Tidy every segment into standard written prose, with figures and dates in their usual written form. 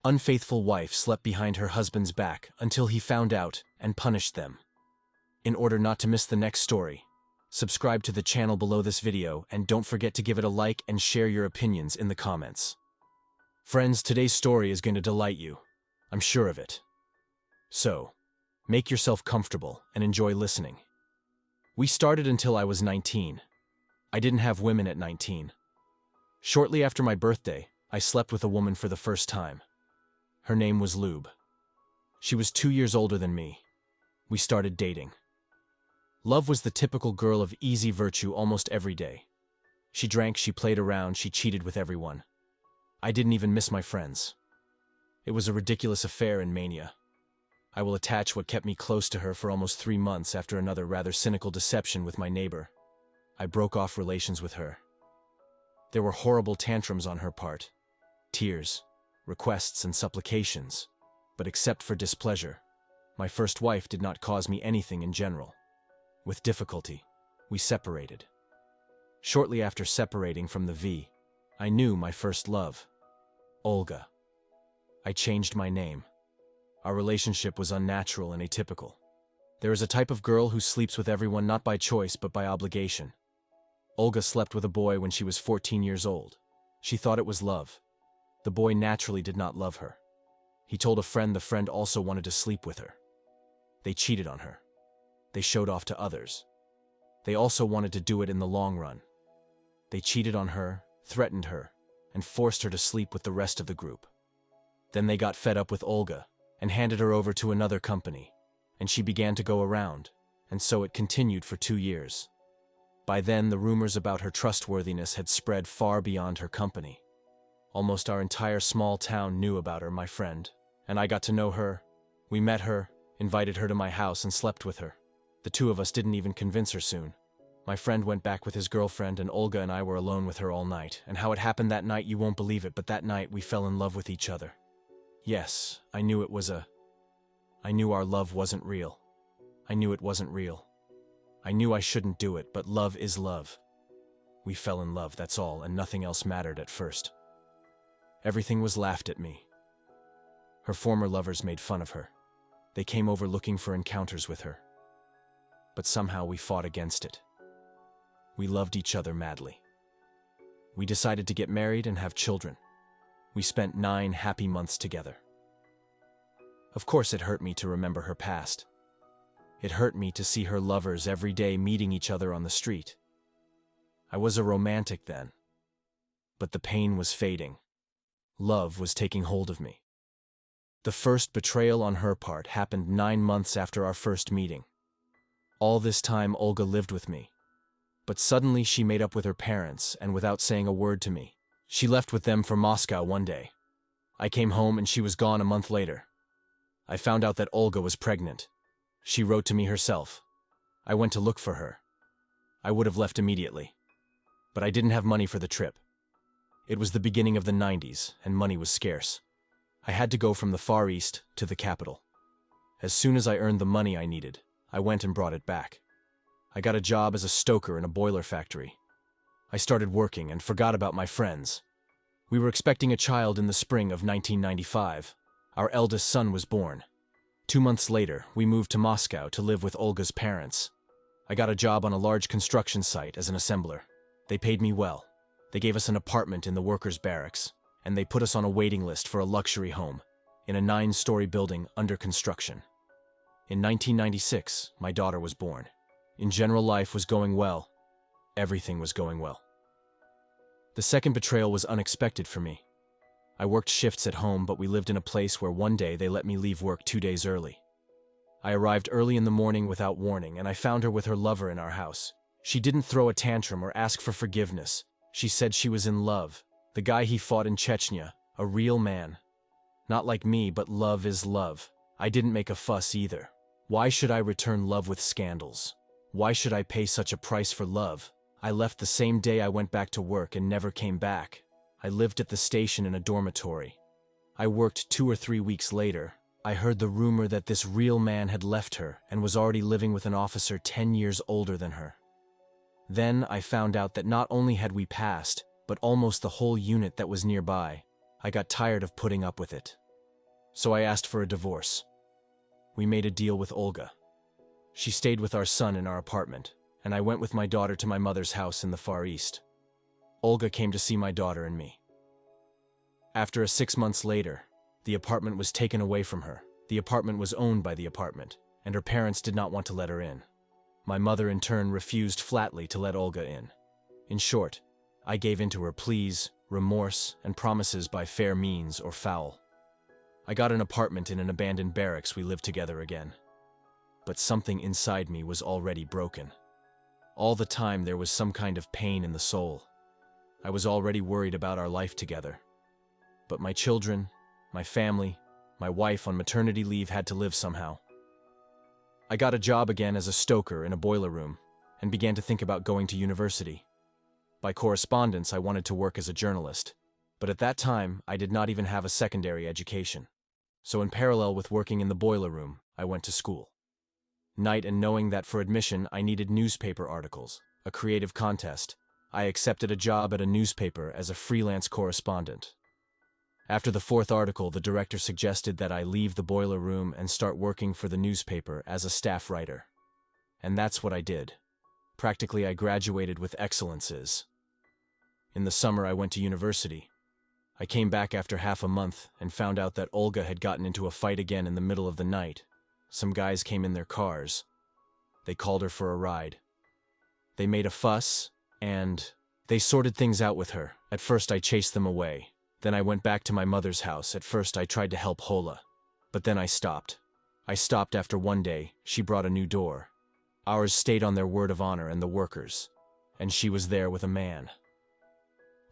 unfaithful wife slept behind her husband's back until he found out and punished them. In order not to miss the next story, subscribe to the channel below this video and don't forget to give it a like and share your opinions in the comments. Friends, today's story is going to delight you. I'm sure of it. So, make yourself comfortable and enjoy listening. We started until I was 19. I didn't have women at 19. Shortly after my birthday, I slept with a woman for the first time. Her name was Lube. She was 2 years older than me. We started dating. Love was the typical girl of easy virtue almost every day. She drank, she played around, she cheated with everyone. I didn't even miss my friends. It was a ridiculous affair and mania. I will attach what kept me close to her for almost 3 months after another rather cynical deception with my neighbor. I broke off relations with her. There were horrible tantrums on her part. Tears, requests, and supplications. But except for displeasure, my first wife did not cause me anything in general. With difficulty, we separated. Shortly after separating from the V, I knew my first love, Olga. I changed my name. Our relationship was unnatural and atypical. There is a type of girl who sleeps with everyone not by choice but by obligation. Olga slept with a boy when she was 14 years old. She thought it was love. The boy naturally did not love her. He told a friend the friend also wanted to sleep with her. They cheated on her. They showed off to others. They also wanted to do it in the long run. They cheated on her, threatened her, and forced her to sleep with the rest of the group. Then they got fed up with Olga and handed her over to another company, and she began to go around, and so it continued for 2 years. By then, the rumors about her trustworthiness had spread far beyond her company. Almost our entire small town knew about her, my friend, and I got to know her. We met her, invited her to my house, and slept with her. The two of us didn't even convince her soon. My friend went back with his girlfriend, and Olga and I were alone with her all night. And how it happened that night, you won't believe it, but that night we fell in love with each other. Yes, I knew I knew our love wasn't real. I knew it wasn't real. I knew I shouldn't do it, but love is love. We fell in love, that's all, and nothing else mattered at first. Everything was laughed at me. Her former lovers made fun of her. They came over looking for encounters with her. But somehow we fought against it. We loved each other madly. We decided to get married and have children. We spent 9 happy months together. Of course, it hurt me to remember her past. It hurt me to see her lovers every day meeting each other on the street. I was a romantic then, but the pain was fading. Love was taking hold of me. The first betrayal on her part happened 9 months after our first meeting. All this time, Olga lived with me. But suddenly she made up with her parents, and without saying a word to me, she left with them for Moscow one day. I came home and she was gone a month later. I found out that Olga was pregnant. She wrote to me herself. I went to look for her. I would have left immediately. But I didn't have money for the trip. It was the beginning of the 90s, and money was scarce. I had to go from the Far East to the capital. As soon as I earned the money I needed, I went and brought it back. I got a job as a stoker in a boiler factory. I started working and forgot about my friends. We were expecting a child in the spring of 1995. Our eldest son was born. 2 months later, we moved to Moscow to live with Olga's parents. I got a job on a large construction site as an assembler. They paid me well. They gave us an apartment in the workers' barracks, and they put us on a waiting list for a luxury home in a 9-story building under construction. In 1996, my daughter was born. In general, life was going well. Everything was going well. The second betrayal was unexpected for me. I worked shifts at home, but we lived in a place where one day they let me leave work 2 days early. I arrived early in the morning without warning, and I found her with her lover in our house. She didn't throw a tantrum or ask for forgiveness. She said she was in love. The guy he fought in Chechnya, a real man. Not like me, but love is love. I didn't make a fuss either. Why should I return love with scandals? Why should I pay such a price for love? I left the same day I went back to work and never came back. I lived at the station in a dormitory. I worked 2 or 3 weeks later. I heard the rumor that this real man had left her and was already living with an officer 10 years older than her. Then I found out that not only had we passed, but almost the whole unit that was nearby. I got tired of putting up with it. so I asked for a divorce. We made a deal with Olga. She stayed with our son in our apartment, and I went with my daughter to my mother's house in the Far East. Olga came to see my daughter and me. After 6 months later, the apartment was taken away from her. The apartment was owned by the apartment, and her parents did not want to let her in. My mother, in turn, refused flatly to let Olga in. In short, I gave in to her pleas, remorse, and promises by fair means or foul. I got an apartment in an abandoned barracks. We lived together again. But something inside me was already broken. All the time there was some kind of pain in the soul. I was already worried about our life together. But my children, my family, my wife on maternity leave had to live somehow. I got a job again as a stoker in a boiler room and began to think about going to university. By correspondence, I wanted to work as a journalist, but at that time, I did not even have a secondary education. So in parallel with working in the boiler room, I went to school. Night and knowing that for admission, I needed newspaper articles, a creative contest, I accepted a job at a newspaper as a freelance correspondent. After the 4th article, the director suggested that I leave the boiler room and start working for the newspaper as a staff writer. And that's what I did. Practically, I graduated with excellences. In the summer, I went to university. I came back after half a month and found out that Olga had gotten into a fight again in the middle of the night. Some guys came in their cars. They called her for a ride. They made a fuss, and they sorted things out with her. At first, I chased them away. Then I went back to my mother's house. At first, I tried to help Hola, but then I stopped. I stopped after one day. She brought a new door. Ours stayed on their word of honor and the workers, and she was there with a man.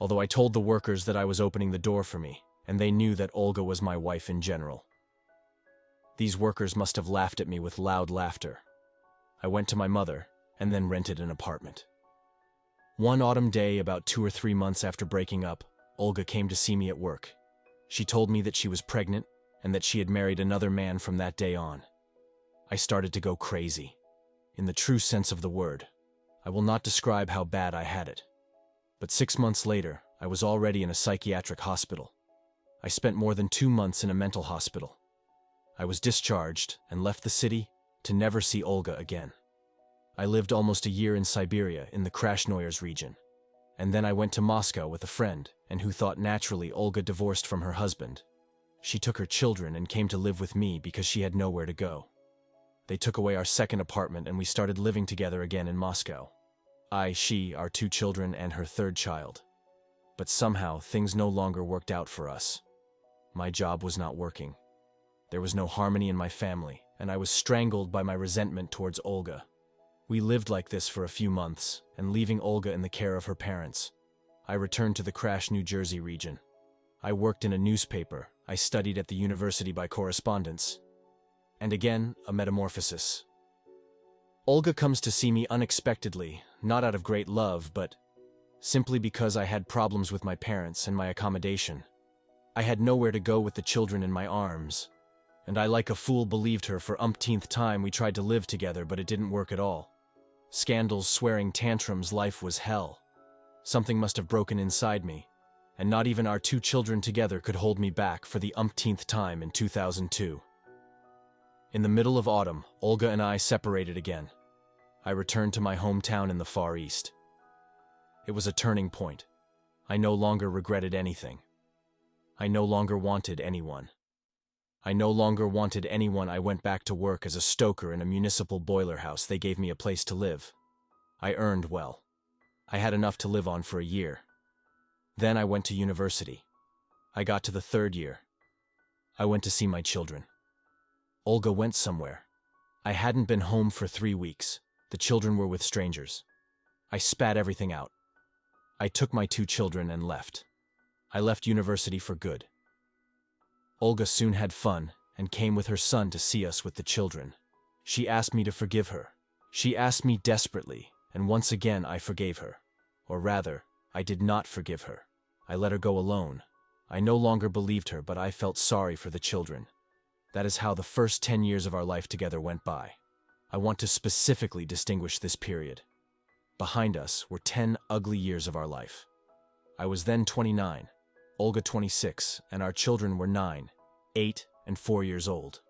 Although I told the workers that I was opening the door for me, and they knew that Olga was my wife in general. These workers must have laughed at me with loud laughter. I went to my mother, and then rented an apartment. One autumn day, about 2 or 3 months after breaking up, Olga came to see me at work. She told me that she was pregnant, and that she had married another man from that day on. I started to go crazy. In the true sense of the word. I will not describe how bad I had it. But 6 months later, I was already in a psychiatric hospital. I spent more than 2 months in a mental hospital. I was discharged and left the city to never see Olga again. I lived almost a year in Siberia in the Krasnoyarsk region. And then I went to Moscow with a friend, and who thought naturally Olga divorced from her husband. She took her children and came to live with me because she had nowhere to go. They took away our second apartment and we started living together again in Moscow. She, our 2 children, and her 3rd child. But somehow, things no longer worked out for us. My job was not working. There was no harmony in my family, and I was strangled by my resentment towards Olga. We lived like this for a few months, and leaving Olga in the care of her parents. I returned to the Crash, New Jersey region. I worked in a newspaper. I studied at the university by correspondence. And again, a metamorphosis. Olga comes to see me unexpectedly, not out of great love, but simply because I had problems with my parents and my accommodation. I had nowhere to go with the children in my arms, and I like a fool believed her for umpteenth time. We tried to live together, but it didn't work at all. Scandals, swearing, tantrums, life was hell. Something must have broken inside me, and not even our 2 children together could hold me back for the umpteenth time in 2002. In the middle of autumn, Olga and I separated again. I returned to my hometown in the Far East. It was a turning point. I no longer regretted anything. I no longer wanted anyone. I no longer wanted anyone. I went back to work as a stoker in a municipal boiler house. They gave me a place to live. I earned well. I had enough to live on for a year. Then I went to university. I got to the 3rd year. I went to see my children. Olga went somewhere. I hadn't been home for 3 weeks. The children were with strangers. I spat everything out. I took my 2 children and left. I left university for good. Olga soon had fun and came with her son to see us with the children. She asked me to forgive her. She asked me desperately, and once again I forgave her. Or rather, I did not forgive her. I let her go alone. I no longer believed her, but I felt sorry for the children. That is how the first 10 years of our life together went by. I want to specifically distinguish this period. Behind us were 10 ugly years of our life. I was then 29, Olga 26, and our children were 9, 8, and 4 years old.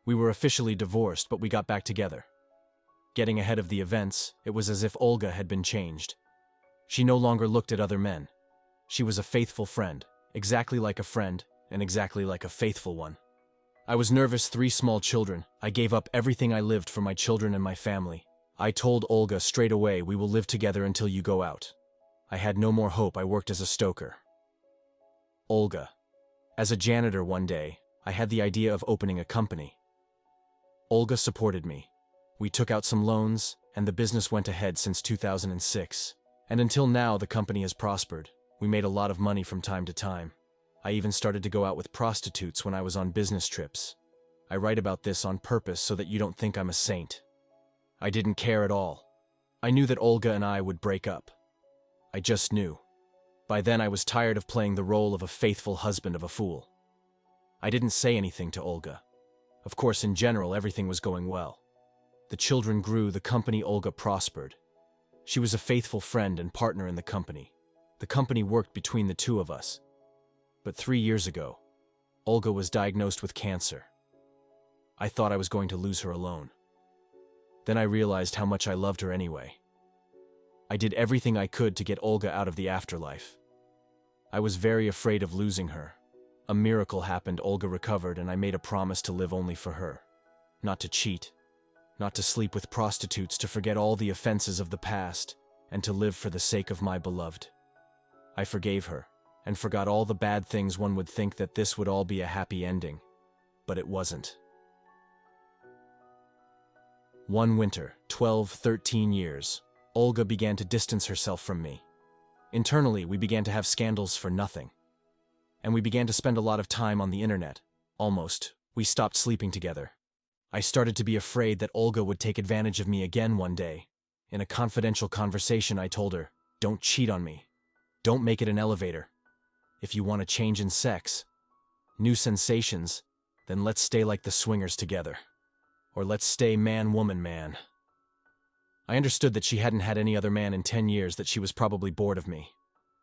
We were officially divorced, but we got back together. Getting ahead of the events, it was as if Olga had been changed. She no longer looked at other men. She was a faithful friend, exactly like a friend, and exactly like a faithful one. I was nervous, 3 small children. I gave up everything I lived for my children and my family. I told Olga straight away, we will live together until you go out. I had no more hope. I worked as a stoker. Olga. As a janitor one day, I had the idea of opening a company. Olga supported me. We took out some loans, and the business went ahead since 2006. And until now, the company has prospered. We made a lot of money from time to time. I even started to go out with prostitutes when I was on business trips. I write about this on purpose so that you don't think I'm a saint. I didn't care at all. I knew that Olga and I would break up. I just knew. By then I was tired of playing the role of a faithful husband of a fool. I didn't say anything to Olga. Of course, in general, everything was going well. The children grew, the company Olga prospered. She was a faithful friend and partner in the company. The company worked between the two of us. But 3 years ago, Olga was diagnosed with cancer. I thought I was going to lose her alone. Then I realized how much I loved her anyway. I did everything I could to get Olga out of the afterlife. I was very afraid of losing her. A miracle happened, Olga recovered, and I made a promise to live only for her. Not to cheat, not to sleep with prostitutes, to forget all the offenses of the past, and to live for the sake of my beloved. I forgave her, and forgot all the bad things. One would think that this would all be a happy ending, but it wasn't. One winter, 13 years, Olga began to distance herself from me. Internally, we began to have scandals for nothing. And we began to spend a lot of time on the internet. Almost. We stopped sleeping together. I started to be afraid that Olga would take advantage of me again one day. In a confidential conversation, I told her, "Don't cheat on me. Don't make it an elevator. If you want a change in sex, new sensations, then let's stay like the swingers together. Or let's stay man, woman, man." I understood that she hadn't had any other man in 10 years, that she was probably bored of me.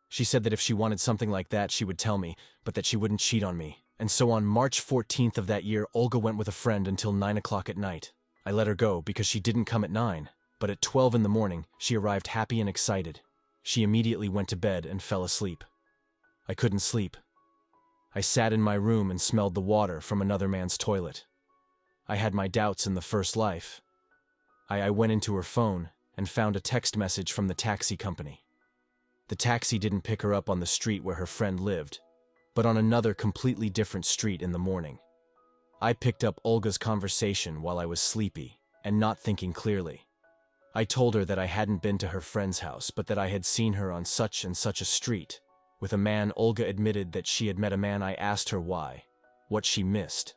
She said that if she wanted something like that, she would tell me, but that she wouldn't cheat on me. And so on March 14th of that year, Olga went with a friend until 9 o'clock at night. I let her go because she didn't come at 9, but at 12 in the morning, she arrived happy and excited. She immediately went to bed and fell asleep. I couldn't sleep. I sat in my room and smelled the water from another man's toilet. I had my doubts in the first life. I went into her phone and found a text message from the taxi company. The taxi didn't pick her up on the street where her friend lived, but on another completely different street in the morning. I picked up Olga's conversation while I was sleepy and not thinking clearly. I told her that I hadn't been to her friend's house, but that I had seen her on such and such a street with a man. Olga admitted that she had met a man. I asked her why, what she missed.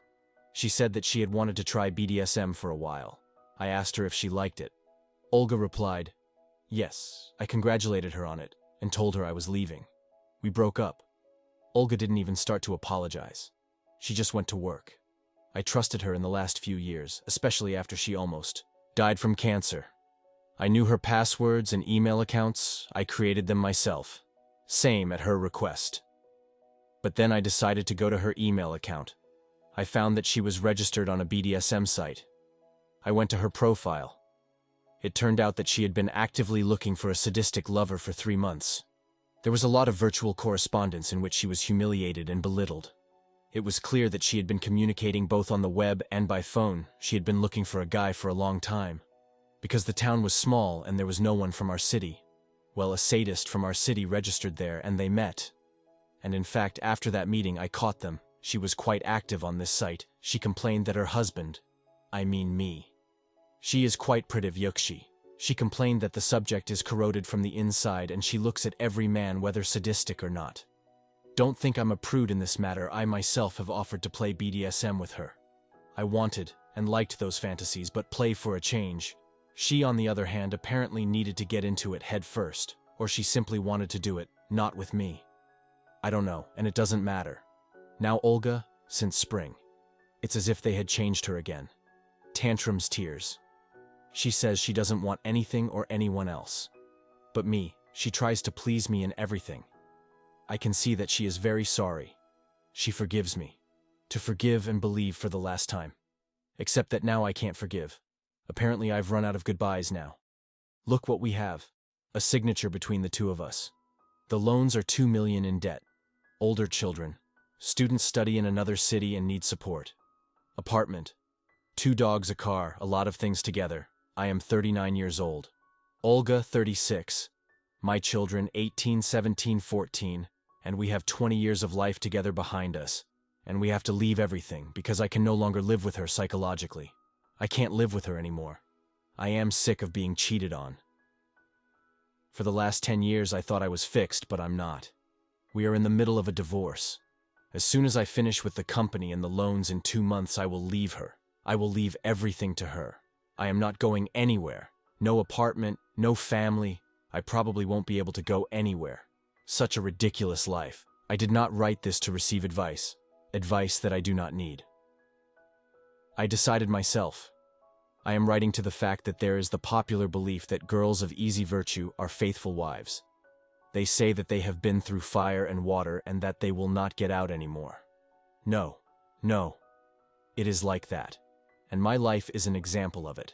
She said that she had wanted to try BDSM for a while. I asked her if she liked it. Olga replied, "Yes." I congratulated her on it and told her I was leaving. We broke up. Olga didn't even start to apologize. She just went to work. I trusted her in the last few years, especially after she almost died from cancer. I knew her passwords and email accounts. I created them myself. Same at her request. But then I decided to go to her email account. I found that she was registered on a BDSM site. I went to her profile. It turned out that she had been actively looking for a sadistic lover for 3 months. There was a lot of virtual correspondence in which she was humiliated and belittled. It was clear that she had been communicating both on the web and by phone. She had been looking for a guy for a long time. Because the town was small and there was no one from our city. Well, a sadist from our city registered there and they met. And in fact, after that meeting, I caught them. She was quite active on this site. She complained that her husband, I mean me, she is quite pritivyukshi. She complained that the subject is corroded from the inside and she looks at every man, whether sadistic or not. Don't think I'm a prude in this matter. I myself have offered to play BDSM with her. I wanted and liked those fantasies, but play for a change. She, on the other hand, apparently needed to get into it head first, or she simply wanted to do it, not with me. I don't know, and it doesn't matter. Now Olga, since spring, it's as if they had changed her again. Tantrums, tears. She says she doesn't want anything or anyone else. But me, she tries to please me in everything. I can see that she is very sorry. She forgives me. To forgive and believe for the last time. Except that now I can't forgive. Apparently I've run out of goodbyes now. Look what we have. A signature between the two of us. The loans are 2 million in debt. Older children. Students study in another city and need support. Apartment. 2 dogs, a car, a lot of things together. I am 39 years old. Olga, 36. My children, 18, 17, 14. And we have 20 years of life together behind us. And we have to leave everything because I can no longer live with her psychologically. I can't live with her anymore. I am sick of being cheated on. For the last 10 years I thought I was fixed, but I'm not. We are in the middle of a divorce. As soon as I finish with the company and the loans in 2 months, I will leave her. I will leave everything to her. I am not going anywhere. No apartment, no family. I probably won't be able to go anywhere. Such a ridiculous life. I did not write this to receive advice. Advice that I do not need. I decided myself. I am writing to the fact that there is the popular belief that girls of easy virtue are faithful wives. They say that they have been through fire and water and that they will not get out anymore. No, no. It is like that. And my life is an example of it.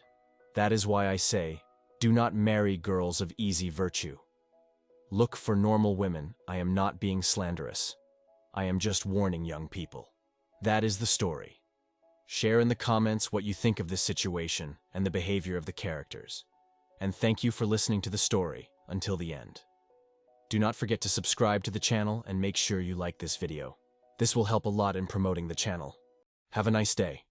That is why I say, do not marry girls of easy virtue. Look for normal women. I am not being slanderous. I am just warning young people. That is the story. Share in the comments what you think of this situation and the behavior of the characters. And thank you for listening to the story until the end. Do not forget to subscribe to the channel and make sure you like this video. This will help a lot in promoting the channel. Have a nice day.